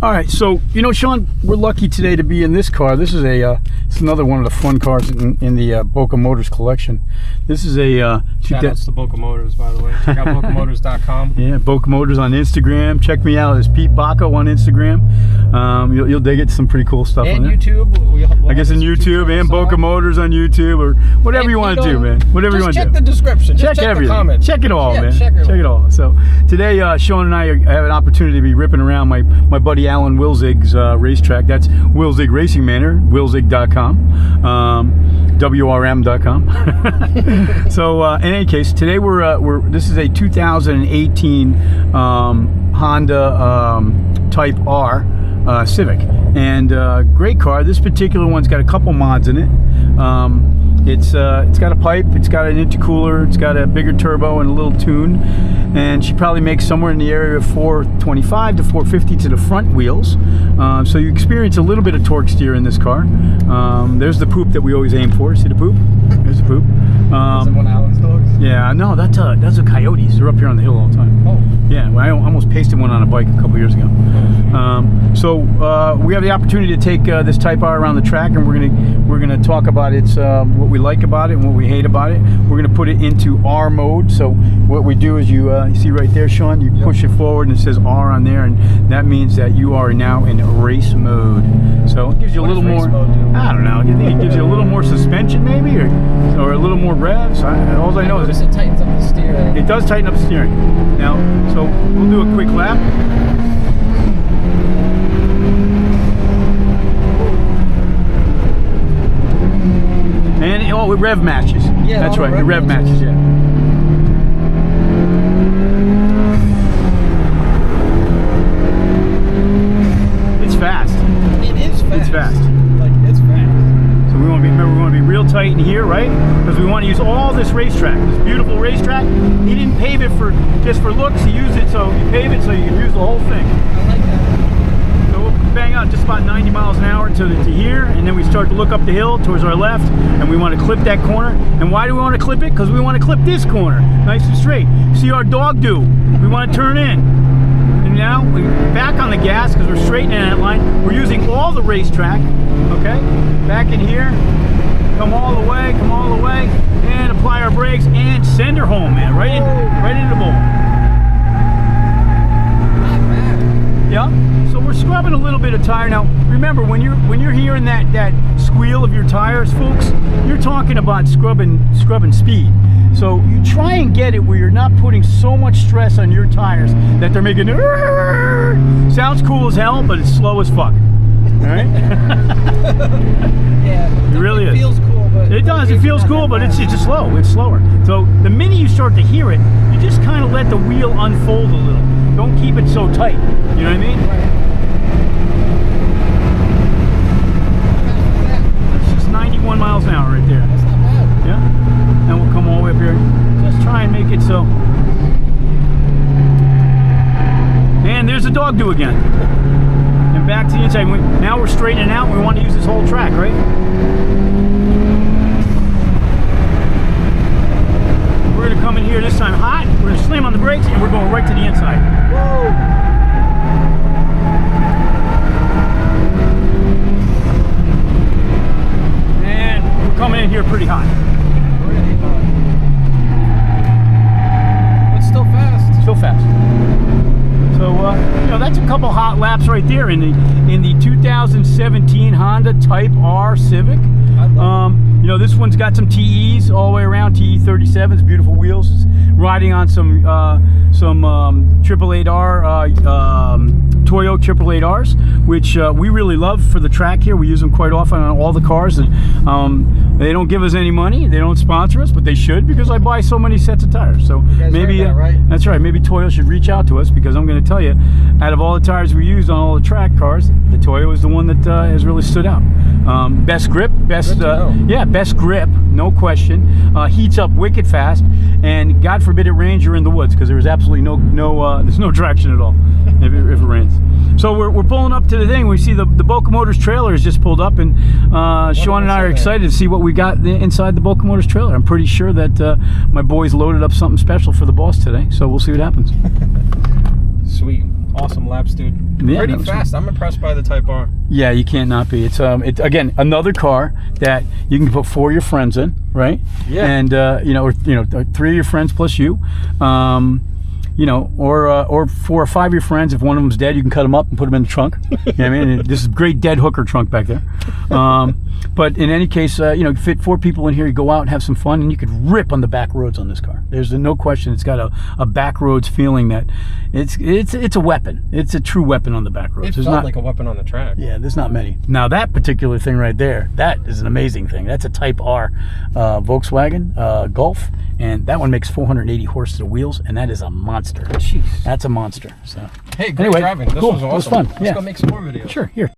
All right, so you know, Sean, we're lucky today to be in this car. This is it's another one of the fun cars in the Boca Motors collection. This is a shout outs to Boca Motors, by the way. Check out bocamotors.com. Yeah, Boca Motors on Instagram. Check me out as Pete Baco on Instagram. You'll dig it. Some pretty cool stuff And on there. YouTube. I guess in YouTube and Boca Motors on YouTube or whatever you want to do, man. Whatever you want to do. Check the description. Check everything. the comments. Check it all, man. Check it all. So today, Sean and I have an opportunity to be ripping around my buddy Alan Wilzig's racetrack. That's Wilzig Racing Manor, wilzig.com, WRM.com. So in any case, today this is a 2018 Honda Type R Civic, and great car. This particular one's got a couple mods in it. It's got a pipe, it's got an intercooler, it's got a bigger turbo and a little tune, and she probably makes somewhere in the area of 425 to 450 to the front wheels. So you experience a little bit of torque steer in this car. There's the poop that we always aim for. See the poop? There's the poop. Is that one of Alan's dogs? Yeah, no, that's a coyotes. They're up here on the hill all the time. Oh. Yeah, I almost pasted one on a bike a couple years ago. So we have the opportunity to take this Type R around the track, and we're gonna talk about its what we like about it and what we hate about it. We're gonna put it into R mode. So what we do is you see right there, Sean, you push it forward and it says R on there, and that means that you are now in race mode. So it gives you a little more. I don't know. You think it gives you a little more suspension, maybe, or a little more revs? All I know is it tightens up the steering. It does tighten up the steering. Now, so we'll do a quick lap. And it rev matches. Yeah, that's right. It rev matches. Yeah. It's fast. It is fast. It's fast. Like, it's fast. So we want to be real tight in here, right? Because we want to use all this racetrack, this beautiful racetrack. He didn't pave it just for looks. He used it so you pave it so you can use the whole thing. I like that. So we'll bang out just about 90 miles an hour to here, and then we start to look up the hill towards our left, and we want to clip that corner. And why do we want to clip it? Because we want to clip this corner, nice and straight. See our dog do. We want to turn in. And now we're back on the gas because we're straightening that line. We're using all the racetrack. Okay, back in here, come all the way, and apply our brakes and send her home, man, right into the bowl. Not bad. Yeah. So we're scrubbing a little bit of tire. Now, remember, when you're hearing that squeal of your tires, folks, you're talking about scrubbing speed. So you try and get it where you're not putting so much stress on your tires that they're making sounds cool as hell, but it's slow as fuck. All right? Yeah. It really is. It feels cool, but it does. It feels cool, but it's just slow. It's slower. So the minute you start to hear it, you just kind of let the wheel unfold a little. Don't keep it so tight. You know what I mean? That's just 91 miles an hour right there. That's not bad. Yeah. Then we'll come all the way up here. Just try and make it so. And there's the dog do again. And back to the inside. Now we're straightening out. We want to use this whole track, right? We're going to come in here this time hot. We're going to slam on the brakes, and we're going right to the inside. Woo! And we're coming in here pretty hot. Really hot. But still fast. Still fast. So you know, that's a couple hot laps right there in the 2017 Honda Type R Civic. You know, this one's got some TEs all the way around, TE 37s, beautiful wheels. It's riding on some 888R Toyo 888Rs, which we really love for the track here. We use them quite often on all the cars, and they don't give us any money. They don't sponsor us, but they should, because I buy so many sets of tires. So maybe that, right? That's right. Maybe Toyo should reach out to us, because I'm going to tell you, out of all the tires we use on all the track cars, the Toyo is the one that has really stood out. Best grip, best grip, no question. Heats up wicked fast, and God forbid it rains, you're in the woods, because there's absolutely there's no traction at all if it rains. So we're pulling up to the thing. We see the Boca Motors trailer has just pulled up, and Sean and I are excited to see what we got inside the Boca Motors trailer. I'm pretty sure that my boys loaded up something special for the boss today, so we'll see what happens. Sweet. Awesome laps, dude. Yeah, Pretty fast. I'm impressed by the Type R. Yeah, you can't not be. It's again another car that you can put 4 of your friends in, right? Yeah. And or 3 of your friends plus you, or 4 or 5 of your friends. If one of them's dead, you can cut them up and put them in the trunk. You know what I mean? This is great dead hooker trunk back there. But in any case, fit 4 people in here. You go out and have some fun, and you could rip on the back roads on this car. There's no question. It's got a back roads feeling that it's a weapon. It's a true weapon on the back roads. It felt like a weapon on the track. Yeah, there's not many. Now that particular thing right there, that is an amazing thing. That's a Type R Volkswagen Golf, and that one makes 480 horse to the wheels, and that is a monster. Jeez. That's a monster. So hey, great driving. This was awesome. It was fun. Let's go make some more videos. Sure. Here.